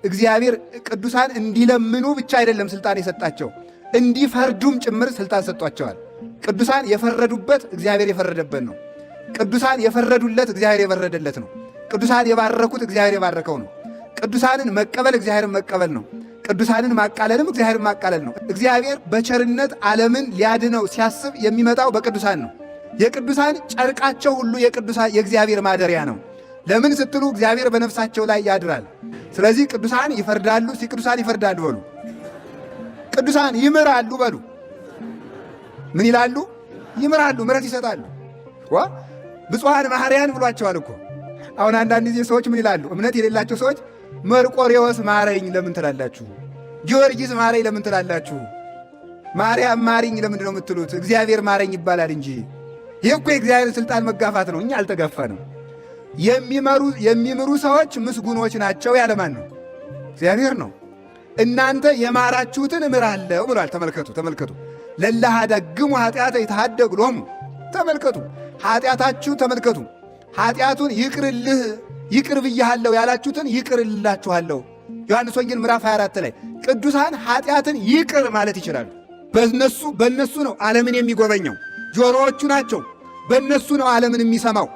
እግዚአብሔር ቅዱሳን እንዲለምኑ ብቻ አይደለም ስልጣን የሰጣቸው፣ እንዲፈርዱም ጭምር ስልጣን ሰጥቷቸዋል። ቅዱሳን የፈረዱበት እግዚአብሔር የፈረደበት ነው። ቅዱሳን የፈረዱለት እግዚአብሔር የፈረደለት ነው። ቅዱሳን የባረኩት እግዚአብሔር የባረከው ነው። ቅዱሳንን መቀበል እግዚአብሔርን መቀበል ነው። ቅዱሳንን ማቃለልም እግዚአብሔርን ማቃለል ነው። እግዚአብሔር በቸርነት ዓለምን ሊያድነው ሲያስብ የሚመጣው በቅዱሳን ነው። የቅዱሳን ጨርቃቸው ሁሉ የእግዚአብሔር ማደሪያ ነው። ለምን ስትሉ እግዚአብሔር በነፍሳቸው ላይ ያድራል። ስለዚህ ቅዱሳን ይፈርዳሉ። ቅዱሳን ይፈርዳሉ በሉ። ቅዱሳን ይምራሉ በሉ። ምን ይላሉ? ይምራሉ፣ ምሕረት ይሰጣሉ። ብፁዓን መሐርያን ብሏቸዋል እኮ። አሁን አንዳንድ ጊዜ ሰዎች ምን ይላሉ? እምነት የሌላቸው ሰዎች መርቆሬዎስ ማረኝ ለምን ትላላችሁ? ጊዮርጊስ ማረኝ ለምን ትላላችሁ? ማርያም ማሪኝ ለምንድን ነው የምትሉት? እግዚአብሔር ማረኝ ይባላል እንጂ። ይህ እኮ የእግዚአብሔር ሥልጣን መጋፋት ነው። እኛ አልተጋፋንም። የሚምሩ ሰዎች ምስጉኖች ናቸው ያለ ማን ነው? እግዚአብሔር ነው። እናንተ የማራችሁትን እምራለሁ ብሏል። ተመልከቱ። ለላሃ ደግሙ ኃጢአተ ይትሃደግ ሎሙ። ተመልከቱ፣ ኃጢአታችሁ ተመልከቱ። ኃጢአቱን ይቅር ብያለሁ ያላችሁትን ይቅር እላችኋለሁ። ዮሐንስ ወንጌል ምዕራፍ 24 ላይ ቅዱሳን ኃጢአትን ይቅር ማለት ይችላሉ። በእነሱ ነው ዓለምን የሚጎበኘው። ጆሮዎቹ ናቸው። በእነሱ ነው ዓለምን የሚሰማው።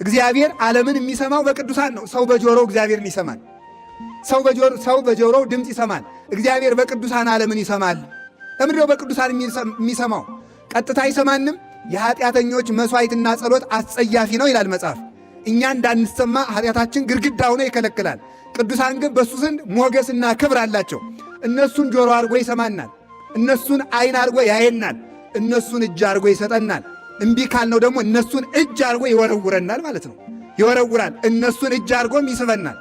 እግዚአብሔር ዓለምን የሚሰማው በቅዱሳን ነው። ሰው በጆሮው እግዚአብሔርን ይሰማል። ሰው በጆሮው ድምፅ ይሰማል። እግዚአብሔር በቅዱሳን ዓለምን ይሰማል። ለምንድነው በቅዱሳን የሚሰማው? ቀጥታ አይሰማንም። የኃጢአተኞች መሥዋዕትና ጸሎት አስጸያፊ ነው ይላል መጽሐፍ። እኛ እንዳንሰማ ኃጢአታችን ግድግዳ ሆኖ ይከለክላል። ቅዱሳን ግን በእሱ ዘንድ ሞገስና ክብር አላቸው። እነሱን ጆሮ አድርጎ ይሰማናል። እነሱን ዓይን አድርጎ ያየናል። እነሱን እጅ አድርጎ ይሰጠናል። እምቢ ካልነው ደግሞ እነሱን እጅ አድርጎ ይወረውረናል ማለት ነው። ይወረውራል። እነሱን እጅ አድርጎም ይስበናል።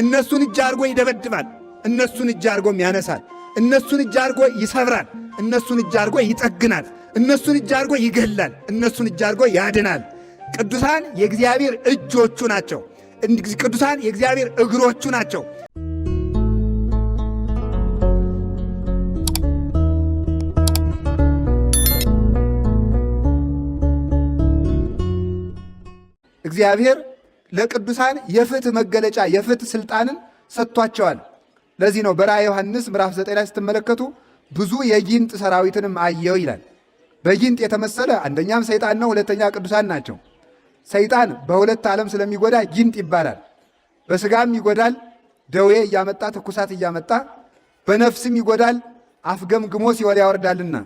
እነሱን እጅ አድርጎ ይደበድባል። እነሱን እጅ አድርጎም ያነሳል። እነሱን እጅ አድርጎ ይሰብራል። እነሱን እጅ አድርጎ ይጠግናል። እነሱን እጅ አድርጎ ይገላል። እነሱን እጅ አድርጎ ያድናል። ቅዱሳን የእግዚአብሔር እጆቹ ናቸው። ቅዱሳን የእግዚአብሔር እግሮቹ ናቸው። እግዚአብሔር ለቅዱሳን የፍትህ መገለጫ የፍትህ ስልጣንን ሰጥቷቸዋል። ለዚህ ነው በራእየ ዮሐንስ ምዕራፍ 9 ላይ ስትመለከቱ ብዙ የጊንጥ ሰራዊትንም አየው ይላል። በጊንጥ የተመሰለ አንደኛም ሰይጣን ነው፣ ሁለተኛ ቅዱሳን ናቸው። ሰይጣን በሁለት ዓለም ስለሚጎዳ ጊንጥ ይባላል። በስጋም ይጎዳል፣ ደዌ እያመጣ ትኩሳት እያመጣ፣ በነፍስም ይጎዳል፣ አፍገምግሞ ሲኦል ያወርዳልና።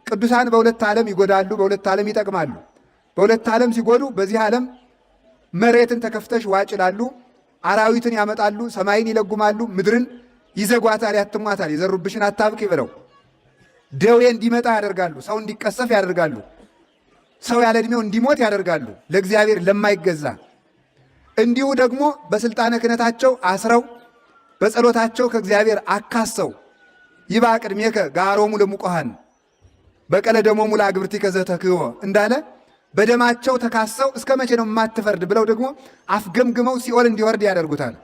ቅዱሳን በሁለት ዓለም ይጎዳሉ፣ በሁለት ዓለም ይጠቅማሉ። በሁለት ዓለም ሲጎዱ በዚህ ዓለም መሬትን ተከፍተሽ ዋጭ ይላሉ፣ አራዊትን ያመጣሉ፣ ሰማይን ይለጉማሉ፣ ምድርን ይዘጓታል፣ ያትሟታል፣ የዘሩብሽን አታብቂ ብለው ደዌ እንዲመጣ ያደርጋሉ፣ ሰው እንዲቀሰፍ ያደርጋሉ፣ ሰው ያለ ዕድሜው እንዲሞት ያደርጋሉ፣ ለእግዚአብሔር ለማይገዛ። እንዲሁ ደግሞ በሥልጣነ ክህነታቸው አስረው በጸሎታቸው ከእግዚአብሔር አካሰው ይባ ቅድሜከ ጋሮሙ ለሙቆሃን በቀለ ደሞሙ ለአግብርቲከ ዘተክህዎ እንዳለ በደማቸው ተካሰው እስከ መቼ ነው የማትፈርድ ብለው ደግሞ አፍገምግመው ሲኦል እንዲወርድ ያደርጉታል።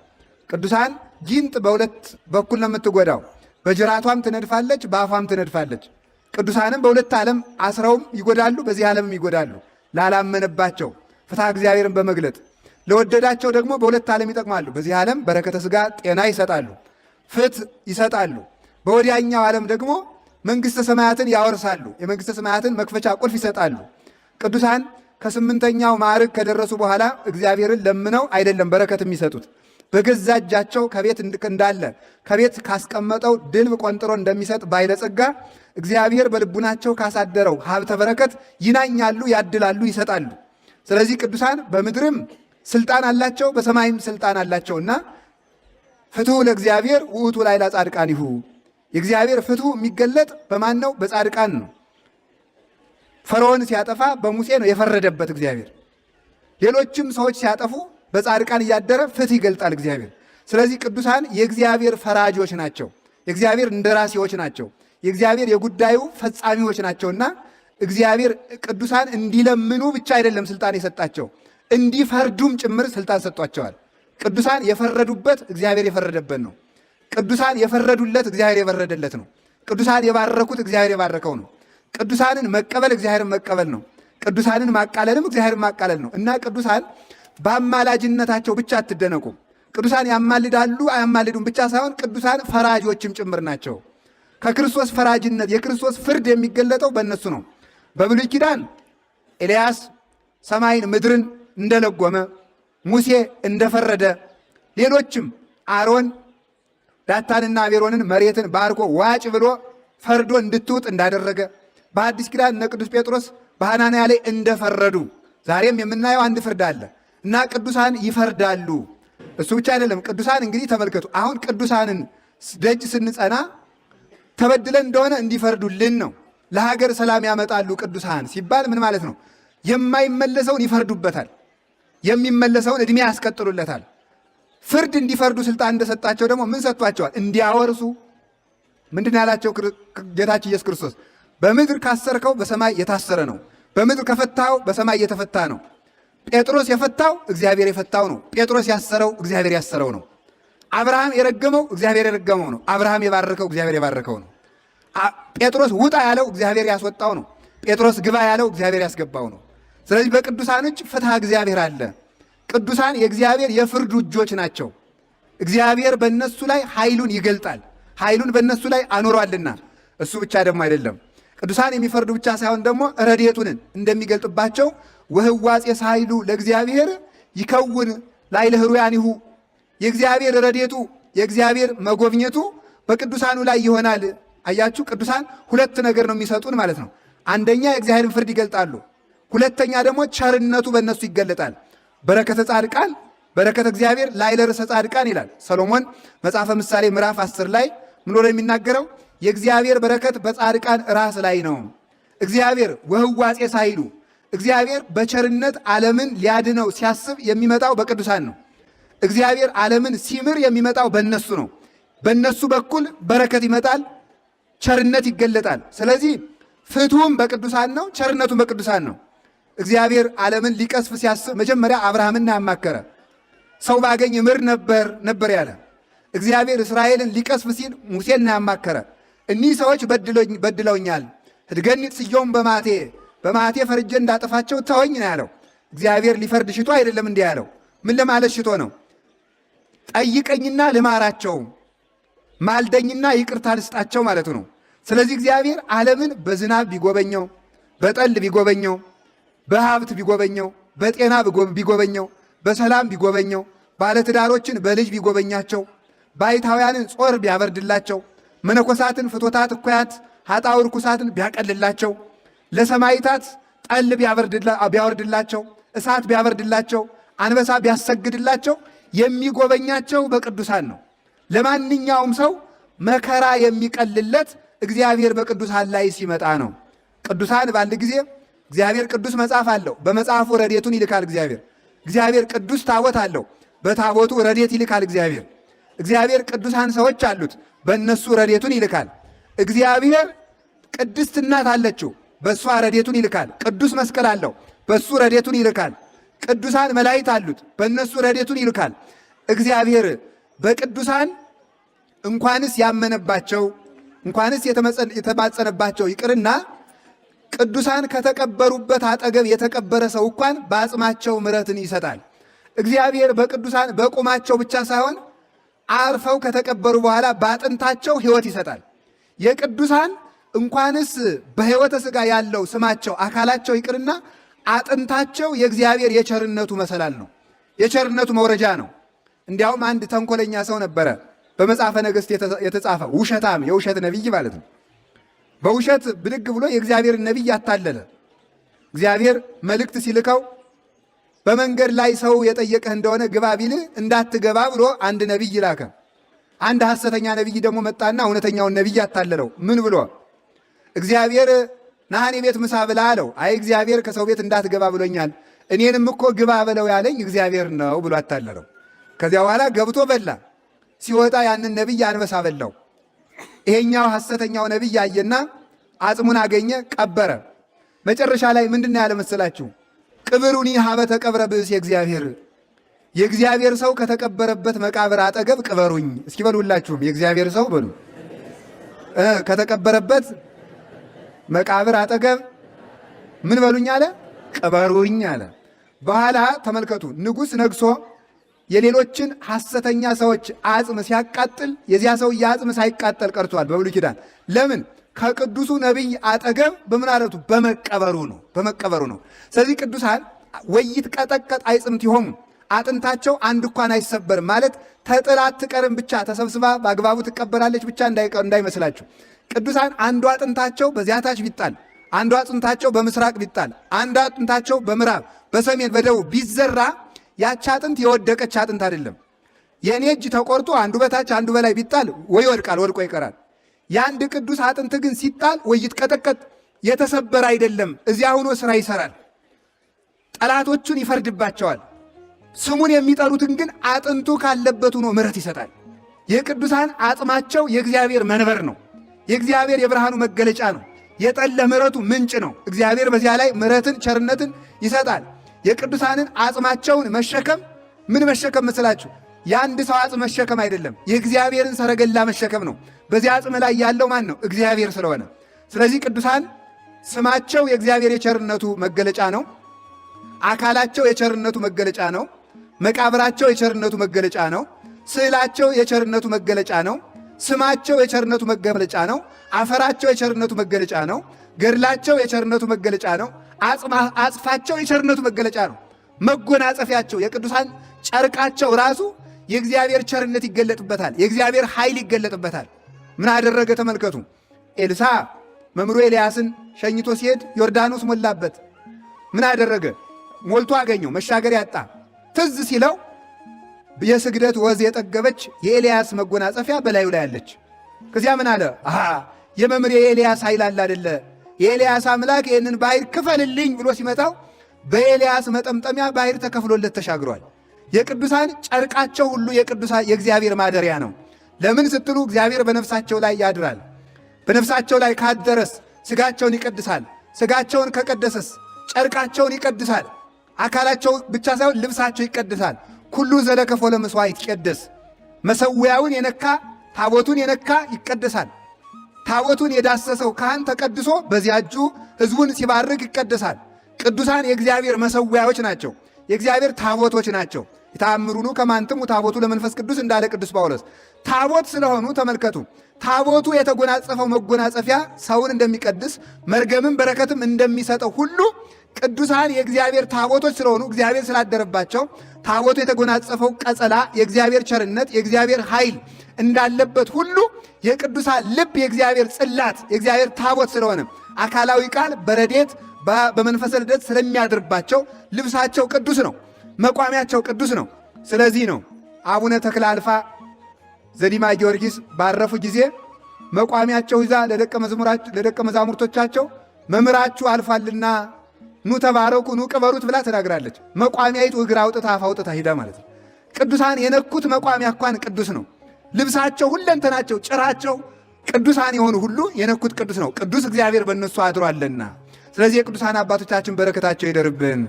ቅዱሳን ጊንጥ በሁለት በኩል ነው የምትጎዳው። በጅራቷም ትነድፋለች፣ በአፏም ትነድፋለች። ቅዱሳንም በሁለት ዓለም አስረውም ይጎዳሉ፣ በዚህ ዓለምም ይጎዳሉ። ላላመነባቸው ፍትሐ እግዚአብሔርን በመግለጥ ለወደዳቸው ደግሞ በሁለት ዓለም ይጠቅማሉ። በዚህ ዓለም በረከተ ሥጋ ጤና ይሰጣሉ፣ ፍትሕ ይሰጣሉ። በወዲያኛው ዓለም ደግሞ መንግሥተ ሰማያትን ያወርሳሉ፣ የመንግሥተ ሰማያትን መክፈቻ ቁልፍ ይሰጣሉ። ቅዱሳን ከስምንተኛው ማዕርግ ከደረሱ በኋላ እግዚአብሔርን ለምነው አይደለም በረከት የሚሰጡት። በገዛ እጃቸው ከቤት እንዳለ ከቤት ካስቀመጠው ድልብ ቆንጥሮ እንደሚሰጥ ባለጸጋ እግዚአብሔር በልቡናቸው ካሳደረው ሀብተ በረከት ይናኛሉ፣ ያድላሉ፣ ይሰጣሉ። ስለዚህ ቅዱሳን በምድርም ስልጣን አላቸው፣ በሰማይም ስልጣን አላቸውና ፍትሑ ለእግዚአብሔር ውእቱ ላዕለ ጻድቃኒሁ። የእግዚአብሔር ፍትሑ የሚገለጥ በማን ነው? በጻድቃን ነው። ፈርዖን ሲያጠፋ በሙሴ ነው የፈረደበት እግዚአብሔር። ሌሎችም ሰዎች ሲያጠፉ በጻድቃን እያደረ ፍትሕ ይገልጣል እግዚአብሔር። ስለዚህ ቅዱሳን የእግዚአብሔር ፈራጆች ናቸው፣ የእግዚአብሔር እንደራሴዎች ናቸው፣ የእግዚአብሔር የጉዳዩ ፈጻሚዎች ናቸውና እግዚአብሔር ቅዱሳን እንዲለምኑ ብቻ አይደለም ስልጣን የሰጣቸው፣ እንዲፈርዱም ጭምር ስልጣን ሰጧቸዋል። ቅዱሳን የፈረዱበት እግዚአብሔር የፈረደበት ነው። ቅዱሳን የፈረዱለት እግዚአብሔር የፈረደለት ነው። ቅዱሳን የባረኩት እግዚአብሔር የባረከው ነው። ቅዱሳንን መቀበል እግዚአብሔርን መቀበል ነው። ቅዱሳንን ማቃለልም እግዚአብሔርን ማቃለል ነው እና ቅዱሳን በአማላጅነታቸው ብቻ አትደነቁ። ቅዱሳን ያማልዳሉ አያማልዱም ብቻ ሳይሆን ቅዱሳን ፈራጆችም ጭምር ናቸው። ከክርስቶስ ፈራጅነት የክርስቶስ ፍርድ የሚገለጠው በእነሱ ነው። በብሉይ ኪዳን ኤልያስ ሰማይን ምድርን እንደለጎመ፣ ሙሴ እንደፈረደ፣ ሌሎችም አሮን ዳታንና አቤሮንን መሬትን ባርኮ ዋጭ ብሎ ፈርዶ እንድትውጥ እንዳደረገ፣ በአዲስ ኪዳን እነ ቅዱስ ጴጥሮስ በሐናንያ ላይ እንደፈረዱ ዛሬም የምናየው አንድ ፍርድ አለ እና ቅዱሳን ይፈርዳሉ። እሱ ብቻ አይደለም። ቅዱሳን እንግዲህ ተመልከቱ፣ አሁን ቅዱሳንን ደጅ ስንጸና ተበድለን እንደሆነ እንዲፈርዱልን ነው። ለሀገር ሰላም ያመጣሉ ቅዱሳን ሲባል ምን ማለት ነው? የማይመለሰውን ይፈርዱበታል፣ የሚመለሰውን ዕድሜ ያስቀጥሉለታል። ፍርድ እንዲፈርዱ ስልጣን እንደሰጣቸው ደግሞ ምን ሰጥቷቸዋል? እንዲያወርሱ። ምንድን ያላቸው ጌታችን ኢየሱስ ክርስቶስ? በምድር ካሰርከው በሰማይ የታሰረ ነው፣ በምድር ከፈታው በሰማይ የተፈታ ነው። ጴጥሮስ የፈታው እግዚአብሔር የፈታው ነው። ጴጥሮስ ያሰረው እግዚአብሔር ያሰረው ነው። አብርሃም የረገመው እግዚአብሔር የረገመው ነው። አብርሃም የባረከው እግዚአብሔር የባረከው ነው። ጴጥሮስ ውጣ ያለው እግዚአብሔር ያስወጣው ነው። ጴጥሮስ ግባ ያለው እግዚአብሔር ያስገባው ነው። ስለዚህ በቅዱሳን እጅ ፍትሐ እግዚአብሔር አለ። ቅዱሳን የእግዚአብሔር የፍርዱ እጆች ናቸው። እግዚአብሔር በእነሱ ላይ ኃይሉን ይገልጣል። ኃይሉን በእነሱ ላይ አኖሯልና። እሱ ብቻ ደግሞ አይደለም፣ ቅዱሳን የሚፈርዱ ብቻ ሳይሆን ደግሞ ረድኤቱንን እንደሚገልጥባቸው ወህዋጼ ሳይሉ ለእግዚአብሔር ይከውን ላዕለ ኅሩያኒሁ፣ የእግዚአብሔር ረድኤቱ የእግዚአብሔር መጎብኘቱ በቅዱሳኑ ላይ ይሆናል። አያችሁ፣ ቅዱሳን ሁለት ነገር ነው የሚሰጡን ማለት ነው። አንደኛ የእግዚአብሔርን ፍርድ ይገልጣሉ፣ ሁለተኛ ደግሞ ቸርነቱ በእነሱ ይገለጣል። በረከተ ጻድቃን በረከተ እግዚአብሔር ላዕለ ርእሰ ጻድቃን ይላል ሰሎሞን መጽሐፈ ምሳሌ ምዕራፍ 10 ላይ ምን ብሎ የሚናገረው? የእግዚአብሔር በረከት በጻድቃን ራስ ላይ ነው። እግዚአብሔር ወህዋጼ ሳይሉ እግዚአብሔር በቸርነት ዓለምን ሊያድነው ሲያስብ የሚመጣው በቅዱሳን ነው። እግዚአብሔር ዓለምን ሲምር የሚመጣው በእነሱ ነው። በእነሱ በኩል በረከት ይመጣል፣ ቸርነት ይገለጣል። ስለዚህ ፍትሁም በቅዱሳን ነው፣ ቸርነቱም በቅዱሳን ነው። እግዚአብሔር ዓለምን ሊቀስፍ ሲያስብ መጀመሪያ አብርሃምን ያማከረ። ሰው ባገኝ እምር ነበር ያለ። እግዚአብሔር እስራኤልን ሊቀስፍ ሲል ሙሴን ያማከረ። እኒህ ሰዎች በድለውኛል፣ ህድገኒ ጽዮን በማቴ ፈርጄ እንዳጠፋቸው ተወኝ ነው ያለው። እግዚአብሔር ሊፈርድ ሽቶ አይደለም እንዲህ ያለው። ምን ለማለት ሽቶ ነው? ጠይቀኝና ልማራቸው፣ ማልደኝና ይቅርታ ልስጣቸው ማለቱ ነው። ስለዚህ እግዚአብሔር ዓለምን በዝናብ ቢጎበኘው፣ በጠል ቢጎበኘው፣ በሀብት ቢጎበኘው፣ በጤና ቢጎበኘው፣ በሰላም ቢጎበኘው፣ ባለትዳሮችን በልጅ ቢጎበኛቸው፣ ባይታውያንን ጾር ቢያበርድላቸው፣ መነኮሳትን ፍቶታት እኩያት ኃጣው ርኩሳትን ቢያቀልላቸው፣ ለሰማይታት ጠል ቢያወርድላቸው፣ እሳት ቢያበርድላቸው፣ አንበሳ ቢያሰግድላቸው የሚጎበኛቸው በቅዱሳን ነው። ለማንኛውም ሰው መከራ የሚቀልለት እግዚአብሔር በቅዱሳን ላይ ሲመጣ ነው። ቅዱሳን በአንድ ጊዜ እግዚአብሔር ቅዱስ መጽሐፍ አለው፣ በመጽሐፉ ረድኤቱን ይልካል። እግዚአብሔር ቅዱስ ታቦት አለው፣ በታቦቱ ረድኤት ይልካል። እግዚአብሔር ቅዱሳን ሰዎች አሉት፣ በእነሱ ረድኤቱን ይልካል። እግዚአብሔር ቅድስት እናት አለችው፣ በእሷ ረድኤቱን ይልካል። ቅዱስ መስቀል አለው፣ በእሱ ረድኤቱን ይልካል። ቅዱሳን መላእክት አሉት፣ በእነሱ ረድኤቱን ይልካል። እግዚአብሔር በቅዱሳን እንኳንስ ያመነባቸው እንኳንስ የተማጸነባቸው ይቅርና ቅዱሳን ከተቀበሩበት አጠገብ የተቀበረ ሰው እንኳን በአጽማቸው ምሕረትን ይሰጣል። እግዚአብሔር በቅዱሳን በቁማቸው ብቻ ሳይሆን አርፈው ከተቀበሩ በኋላ በአጥንታቸው ሕይወት ይሰጣል። የቅዱሳን እንኳንስ በሕይወተ ሥጋ ያለው ስማቸው አካላቸው ይቅርና አጥንታቸው የእግዚአብሔር የቸርነቱ መሰላል ነው፣ የቸርነቱ መውረጃ ነው። እንዲያውም አንድ ተንኮለኛ ሰው ነበረ፣ በመጽሐፈ ነገሥት የተጻፈ ውሸታም፣ የውሸት ነቢይ ማለት ነው። በውሸት ብድግ ብሎ የእግዚአብሔርን ነቢይ ያታለለ። እግዚአብሔር መልእክት ሲልከው በመንገድ ላይ ሰው የጠየቀህ እንደሆነ ግባ ቢልህ እንዳትገባ ብሎ አንድ ነቢይ ላከ። አንድ ሐሰተኛ ነቢይ ደግሞ መጣና እውነተኛውን ነቢይ ያታለለው። ምን ብሎ? እግዚአብሔር ናህኔ ቤት ምሳ ብላ አለው። አይ እግዚአብሔር ከሰው ቤት እንዳትገባ ብሎኛል፣ እኔንም እኮ ግባ በለው ያለኝ እግዚአብሔር ነው ብሎ አታለለው። ከዚያ በኋላ ገብቶ በላ። ሲወጣ ያንን ነቢይ አንበሳ በላው። ይሄኛው ሐሰተኛው ነቢይ አየና አጽሙን አገኘ፣ ቀበረ። መጨረሻ ላይ ምንድን ያለ መሰላችሁ? ቅብሩኒ ሀበ ተቀብረ ብእስ የእግዚአብሔር ሰው ከተቀበረበት መቃብር አጠገብ ቅበሩኝ። እስኪ በሉ ሁላችሁም የእግዚአብሔር ሰው በሉ። ከተቀበረበት መቃብር አጠገብ ምን በሉኝ አለ? ቅበሩኝ አለ። በኋላ ተመልከቱ፣ ንጉሥ ነግሶ የሌሎችን ሐሰተኛ ሰዎች አጽም ሲያቃጥል የዚያ ሰውዬ አጽም ሳይቃጠል ቀርቷል በብሉይ ኪዳን። ለምን? ከቅዱሱ ነቢይ አጠገብ በምናረቱ በመቀበሩ ነው። ስለዚህ ቅዱሳን ወይት ቀጠቀጥ አይጽምቲሆሙ አጥንታቸው አንድ እንኳን አይሰበርም ማለት ተጥላ አትቀርም ብቻ ተሰብስባ በአግባቡ ትቀበላለች ብቻ እንዳይመስላችሁ። ቅዱሳን አንዱ አጥንታቸው በዚያ ታች ቢጣል፣ አንዱ አጥንታቸው በምስራቅ ቢጣል፣ አንዱ አጥንታቸው በምዕራብ በሰሜን በደቡብ ቢዘራ ያች አጥንት የወደቀች አጥንት አይደለም። የእኔ እጅ ተቆርጦ አንዱ በታች አንዱ በላይ ቢጣል ወይ ይወድቃል፣ ወድቆ ይቀራል። የአንድ ቅዱስ አጥንት ግን ሲጣል ወይ ይትቀጠቀጥ የተሰበረ አይደለም፣ እዚያ ሆኖ ስራ ይሰራል፣ ጠላቶቹን ይፈርድባቸዋል። ስሙን የሚጠሩትን ግን አጥንቱ ካለበት ሆኖ ምሕረት ይሰጣል። የቅዱሳን አጽማቸው የእግዚአብሔር መንበር ነው። የእግዚአብሔር የብርሃኑ መገለጫ ነው። የጠለ ምሕረቱ ምንጭ ነው። እግዚአብሔር በዚያ ላይ ምሕረትን ቸርነትን ይሰጣል። የቅዱሳንን አጽማቸውን መሸከም ምን መሸከም መስላችሁ? የአንድ ሰው አጽም መሸከም አይደለም፣ የእግዚአብሔርን ሰረገላ መሸከም ነው። በዚያ አጽም ላይ ያለው ማን ነው? እግዚአብሔር ስለሆነ። ስለዚህ ቅዱሳን ስማቸው የእግዚአብሔር የቸርነቱ መገለጫ ነው። አካላቸው የቸርነቱ መገለጫ ነው። መቃብራቸው የቸርነቱ መገለጫ ነው። ስዕላቸው የቸርነቱ መገለጫ ነው። ስማቸው የቸርነቱ መገለጫ ነው። አፈራቸው የቸርነቱ መገለጫ ነው። ገድላቸው የቸርነቱ መገለጫ ነው። አጽፋቸው የቸርነቱ መገለጫ ነው። መጎናጸፊያቸው የቅዱሳን ጨርቃቸው ራሱ የእግዚአብሔር ቸርነት ይገለጥበታል። የእግዚአብሔር ኃይል ይገለጥበታል። ምን አደረገ? ተመልከቱ። ኤልሳ መምሩ ኤልያስን ሸኝቶ ሲሄድ ዮርዳኖስ ሞላበት። ምን አደረገ? ሞልቶ አገኘው። መሻገር ያጣ ትዝ ሲለው የስግደት ወዝ የጠገበች የኤልያስ መጎናጸፊያ በላዩ ላይ አለች። ከዚያ ምን አለ? የመምሬ የኤልያስ ኃይል አለ አይደለ? የኤልያስ አምላክ ይህንን ባሕር ክፈልልኝ ብሎ ሲመጣው በኤልያስ መጠምጠሚያ ባሕር ተከፍሎለት ተሻግሯል። የቅዱሳን ጨርቃቸው ሁሉ የእግዚአብሔር ማደሪያ ነው። ለምን ስትሉ እግዚአብሔር በነፍሳቸው ላይ ያድራል። በነፍሳቸው ላይ ካደረስ ሥጋቸውን ይቀድሳል። ሥጋቸውን ከቀደሰስ ጨርቃቸውን ይቀድሳል። አካላቸው ብቻ ሳይሆን ልብሳቸው ይቀድሳል። ኩሉ ዘለከፎ ለመስዋዕት ይቀደስ። መሠዊያውን የነካ ታቦቱን የነካ ይቀደሳል። ታቦቱን የዳሰሰው ካህን ተቀድሶ በዚያ እጁ ሕዝቡን ሲባርክ ይቀደሳል። ቅዱሳን የእግዚአብሔር መሠዊያዎች ናቸው። የእግዚአብሔር ታቦቶች ናቸው። ይታምሩኑ ከማንትሙ ታቦቱ ለመንፈስ ቅዱስ እንዳለ ቅዱስ ጳውሎስ ታቦት ስለሆኑ ተመልከቱ። ታቦቱ የተጎናጸፈው መጎናጸፊያ ሰውን እንደሚቀድስ መርገምን በረከትም እንደሚሰጠው ሁሉ ቅዱሳን የእግዚአብሔር ታቦቶች ስለሆኑ እግዚአብሔር ስላደረባቸው ታቦቱ የተጎናጸፈው ቀጸላ የእግዚአብሔር ቸርነት የእግዚአብሔር ኃይል እንዳለበት ሁሉ የቅዱሳን ልብ የእግዚአብሔር ጽላት የእግዚአብሔር ታቦት ስለሆነ አካላዊ ቃል በረዴት በመንፈሰ ልደት ስለሚያድርባቸው ልብሳቸው ቅዱስ ነው፣ መቋሚያቸው ቅዱስ ነው። ስለዚህ ነው አቡነ ተክለ አልፋ ዘዲማ ጊዮርጊስ ባረፉ ጊዜ መቋሚያቸው ይዛ ለደቀ መዛሙርቶቻቸው መምህራችሁ አልፋልና ኑ ተባረኩ፣ ኑ ቅበሩት ብላ ተናግራለች። መቋሚያይቱ እግር አውጥታ አፍ አውጥታ ሂዳ ማለት ነው። ቅዱሳን የነኩት መቋሚያ እንኳን ቅዱስ ነው። ልብሳቸው፣ ሁለንተናቸው፣ ጭራቸው ቅዱሳን የሆኑ ሁሉ የነኩት ቅዱስ ነው። ቅዱስ እግዚአብሔር በእነሱ አድሯልና። ስለዚህ የቅዱሳን አባቶቻችን በረከታቸው ይደርብን።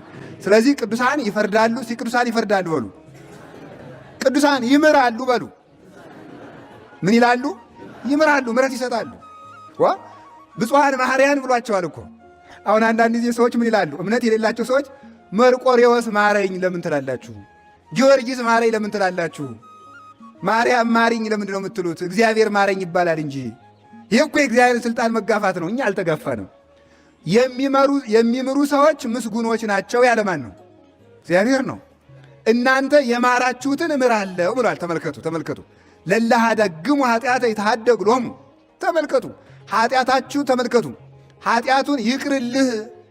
ስለዚህ ቅዱሳን ይፈርዳሉ። ቅዱሳን ይፈርዳሉ በሉ። ቅዱሳን ይምራሉ በሉ። ምን ይላሉ? ይምራሉ፣ ምሕረት ይሰጣሉ። ብፁዓን ማርያን ብሏቸዋል እኮ። አሁን አንዳንድ ጊዜ ሰዎች ምን ይላሉ? እምነት የሌላቸው ሰዎች መርቆሬዎስ ማረኝ ለምን ትላላችሁ? ጊዮርጊስ ማረኝ ለምን ትላላችሁ? ማርያም ማሪኝ ለምንድን ነው የምትሉት? እግዚአብሔር ማረኝ ይባላል እንጂ። ይህ እኮ የእግዚአብሔር ስልጣን መጋፋት ነው። እኛ አልተጋፋንም። የሚምሩ ሰዎች ምስጉኖች ናቸው ያለማን ነው? እግዚአብሔር ነው። እናንተ የማራችሁትን እምራለሁ ብሏል። ተመልከቱ። ለለሃደግሙ ኃጢአተ ይትሃደግ ሎሙ። ተመልከቱ፣ ኃጢአታችሁ ተመልከቱ። ኃጢአቱን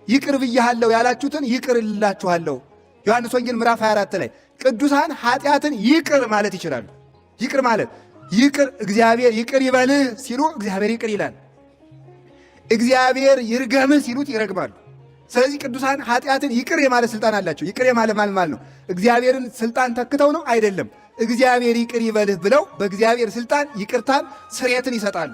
ይቅር ብያለሁ ያላችሁትን ይቅር እላችኋለሁ። ዮሐንስ ወንጌል ምዕራፍ 24 ላይ ቅዱሳን ኃጢአትን ይቅር ማለት ይችላሉ። ይቅር ማለት እግዚአብሔር ይቅር ይበልህ ሲሉ እግዚአብሔር ይቅር ይላል። እግዚአብሔር ይርገምህ ሲሉት ይረግማሉ። ስለዚህ ቅዱሳን ኃጢአትን ይቅር የማለት ስልጣን አላቸው። ይቅር የማለት ማለት ነው እግዚአብሔርን ስልጣን ተክተው ነው አይደለም። እግዚአብሔር ይቅር ይበልህ ብለው በእግዚአብሔር ስልጣን ይቅርታን ስርየትን ይሰጣሉ።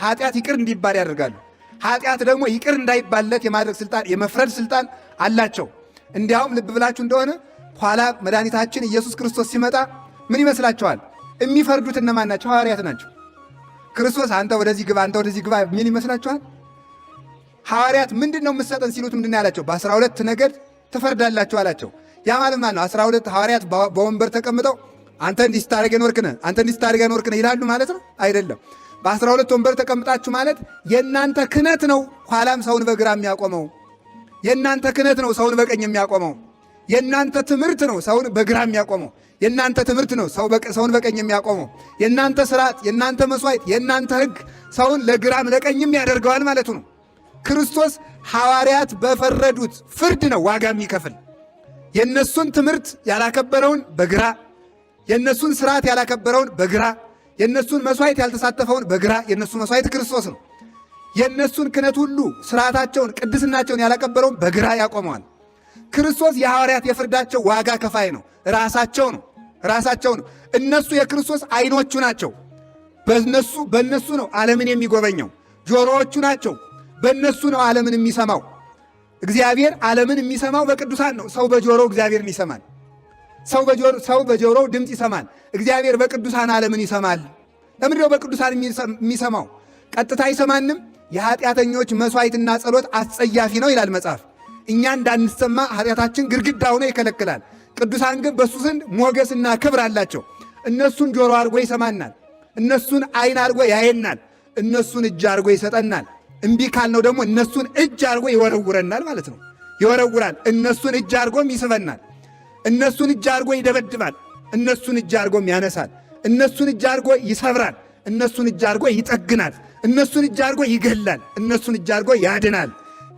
ኃጢአት ይቅር እንዲባል ያደርጋሉ። ኃጢአት ደግሞ ይቅር እንዳይባለት የማድረግ ስልጣን የመፍረድ ስልጣን አላቸው። እንዲያውም ልብ ብላችሁ እንደሆነ ኋላ መድኃኒታችን ኢየሱስ ክርስቶስ ሲመጣ ምን ይመስላችኋል? የሚፈርዱት እነማን ናቸው? ሐዋርያት ናቸው። ክርስቶስ አንተ ወደዚህ ግባ፣ አንተ ወደዚህ ግባ ምን ይመስላችኋል? ሐዋርያት ምንድን ነው የምትሰጠን ሲሉት ምንድን ነው ያላቸው? በ12 ነገድ ትፈርዳላችሁ አላቸው። ያ ማለት ማለት ነው 12 ሐዋርያት በወንበር ተቀምጠው አንተ እንዲህ ስታደርግ የኖርክ ነህ፣ አንተ እንዲህ ስታደርግ የኖርክ ነህ ይላሉ ማለት ነው? አይደለም። በ12 ወንበር ተቀምጣችሁ ማለት የእናንተ ክህነት ነው ኋላም ሰውን በግራ የሚያቆመው። የእናንተ ክህነት ነው ሰውን በቀኝ የሚያቆመው። የእናንተ ትምህርት ነው ሰውን በግራ የሚያቆመው። የእናንተ ትምህርት ነው ሰውን በቀኝ የሚያቆመው። የእናንተ ስርዓት፣ የእናንተ መስዋዕት፣ የእናንተ ሕግ ሰውን ለግራም ለቀኝም ያደርገዋል ማለቱ ነው። ክርስቶስ ሐዋርያት በፈረዱት ፍርድ ነው ዋጋ የሚከፍል። የእነሱን ትምህርት ያላከበረውን በግራ፣ የእነሱን ስርዓት ያላከበረውን በግራ፣ የእነሱን መስዋዕት ያልተሳተፈውን በግራ። የእነሱ መስዋዕት ክርስቶስ ነው። የእነሱን ክህነት ሁሉ ስርዓታቸውን፣ ቅድስናቸውን ያላከበረውን በግራ ያቆመዋል። ክርስቶስ የሐዋርያት የፍርዳቸው ዋጋ ከፋይ ነው። ራሳቸው ነው። እነሱ የክርስቶስ ዓይኖቹ ናቸው። በእነሱ ነው ዓለምን የሚጎበኘው። ጆሮዎቹ ናቸው። በእነሱ ነው ዓለምን የሚሰማው። እግዚአብሔር ዓለምን የሚሰማው በቅዱሳን ነው። ሰው በጆሮው እግዚአብሔርን ይሰማል። ሰው በጆሮው ድምፅ ይሰማል። እግዚአብሔር በቅዱሳን ዓለምን ይሰማል። ለምንድን ነው በቅዱሳን የሚሰማው? ቀጥታ አይሰማንም። የኃጢአተኞች መሥዋዕትና ጸሎት አስጸያፊ ነው ይላል መጽሐፍ። እኛ እንዳንሰማ ኃጢአታችን ግድግዳ ሆኖ ይከለክላል። ቅዱሳን ግን በእሱ ዘንድ ሞገስና ክብር አላቸው። እነሱን ጆሮ አድርጎ ይሰማናል። እነሱን ዓይን አድርጎ ያየናል። እነሱን እጅ አድርጎ ይሰጠናል። እምቢ ካልነው ደግሞ እነሱን እጅ አድርጎ ይወረውረናል ማለት ነው። ይወረውራል። እነሱን እጅ አድርጎም ይስበናል። እነሱን እጅ አድርጎ ይደበድባል። እነሱን እጅ አድርጎም ያነሳል። እነሱን እጅ አድርጎ ይሰብራል። እነሱን እጅ አድርጎ ይጠግናል። እነሱን እጅ አድርጎ ይገላል። እነሱን እጅ አድርጎ ያድናል።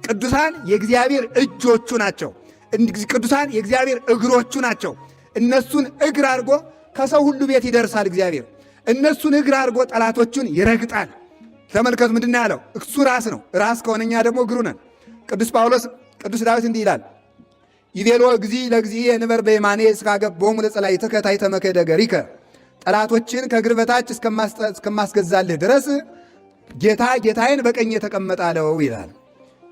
ቅዱሳን የእግዚአብሔር እጆቹ ናቸው። ቅዱሳን የእግዚአብሔር እግሮቹ ናቸው። እነሱን እግር አድርጎ ከሰው ሁሉ ቤት ይደርሳል እግዚአብሔር። እነሱን እግር አድርጎ ጠላቶቹን ይረግጣል። ተመልከቱ፣ ምንድን ነው ያለው? እሱ ራስ ነው። ራስ ከሆነኛ ደግሞ እግሩ ነን። ቅዱስ ዳዊት እንዲህ ይላል፣ ይቤሎ እግዚእ ለእግዚእ ንበር በየማኔ እስካገቦሙ ለጸላእትከ ታሕተ መክሕደ እገሪከ። ጠላቶችን ከእግር በታች እስከማስገዛልህ ድረስ ጌታ ጌታዬን በቀኝ የተቀመጠ አለው ይላል።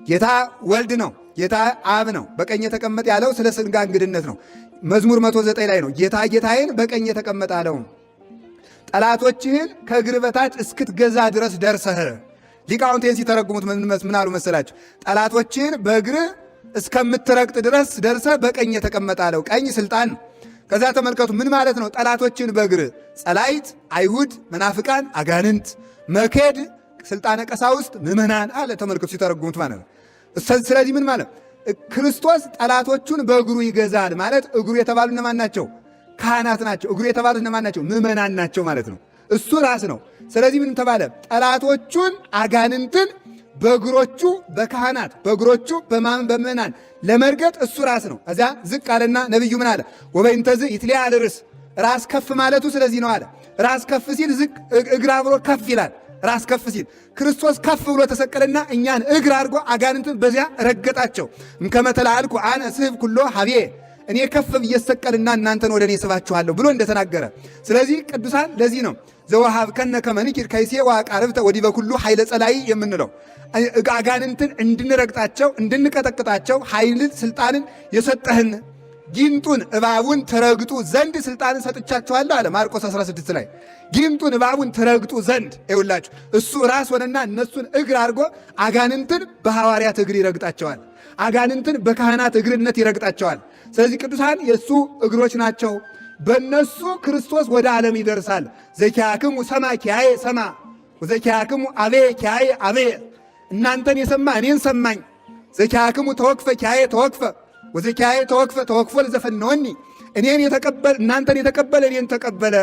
ጌታ ወልድ ነው። ጌታ አብ ነው። በቀኝ የተቀመጠ ያለው ስለ ሥጋ እንግድነት ነው። መዝሙር 109 ላይ ነው። ጌታ ጌታዬን በቀኝ የተቀመጠ አለው። ጠላቶችህን ከእግር በታች እስክትገዛ ድረስ ደርሰህ። ሊቃውንቴን ሲተረጉሙት ምን አሉ መሰላቸው? ጠላቶችህን በእግር እስከምትረግጥ ድረስ ደርሰህ በቀኝ የተቀመጠ አለው። ቀኝ ስልጣን ነው። ከዛ ተመልከቱ ምን ማለት ነው? ጠላቶችን በእግር ጸላይት፣ አይሁድ፣ መናፍቃን፣ አጋንንት፣ መኬድ፣ ስልጣነ ቀሳውስት፣ ምዕመናን አለ። ተመልከቱ ሲተረጉሙት ማለት ነው። ስለዚህ ምን ማለት ክርስቶስ ጠላቶቹን በእግሩ ይገዛል ማለት እግሩ የተባሉ እነማን ናቸው? ካህናት ናቸው። እግሩ የተባሉት እነማን ናቸው? ምዕመናን ናቸው ማለት ነው። እሱ ራስ ነው። ስለዚህ ምን ተባለ? ጠላቶቹን አጋንንትን በእግሮቹ በካህናት በእግሮቹ በምዕመናን ለመርገጥ እሱ ራስ ነው። እዚያ ዝቅ አለና ነቢዩ ምን አለ? ወበእንተዝ ይትለዓል ርእስ። ራስ ከፍ ማለቱ ስለዚህ ነው አለ። ራስ ከፍ ሲል ዝቅ እግር አብሮ ከፍ ይላል። ራስ ከፍ ሲል ክርስቶስ ከፍ ብሎ ተሰቀለና እኛን እግር አድርጎ አጋንንትን በዚያ ረገጣቸው። እምከመ ተላዕልኩ አነ ስሕብ ኩሎ ኀቤየ፣ እኔ ከፍ ብዬ እሰቀልና እናንተን ወደ እኔ ስባችኋለሁ ብሎ እንደተናገረ። ስለዚህ ቅዱሳን ለዚህ ነው ዘወሀብከነ ከመ ንኪር ከይሴ ወአቃርብተ ወዲበ ኩሉ ኃይለ ጸላኢ የምንለው። አጋንንትን እንድንረግጣቸው እንድንቀጠቅጣቸው ኃይልን ስልጣንን የሰጠህን ጊንጡን እባቡን ትረግጡ ዘንድ ስልጣንን ሰጥቻችኋለሁ አለ ማርቆስ 16 ላይ። ጊንጡን እባቡን ትረግጡ ዘንድ ይውላችሁ እሱ ራስ ሆነና እነሱን እግር አድርጎ አጋንንትን በሐዋርያት እግር ይረግጣቸዋል። አጋንንትን በካህናት እግርነት ይረግጣቸዋል። ስለዚህ ቅዱሳን የእሱ እግሮች ናቸው። በእነሱ ክርስቶስ ወደ ዓለም ይደርሳል። ዘኪያክሙ ሰማ ኪያዬ ሰማ ወዘኪያክሙ አቤ ኪያዬ አቤ፣ እናንተን የሰማ እኔን ሰማኝ። ዘኪያክሙ ተወክፈ ኪያዬ ተወክፈ ወዘኪያዬ ተወክፈ ተወክፎ ለዘፈነወኒ፣ እኔን የተቀበለ እናንተን የተቀበለ እኔን ተቀበለ።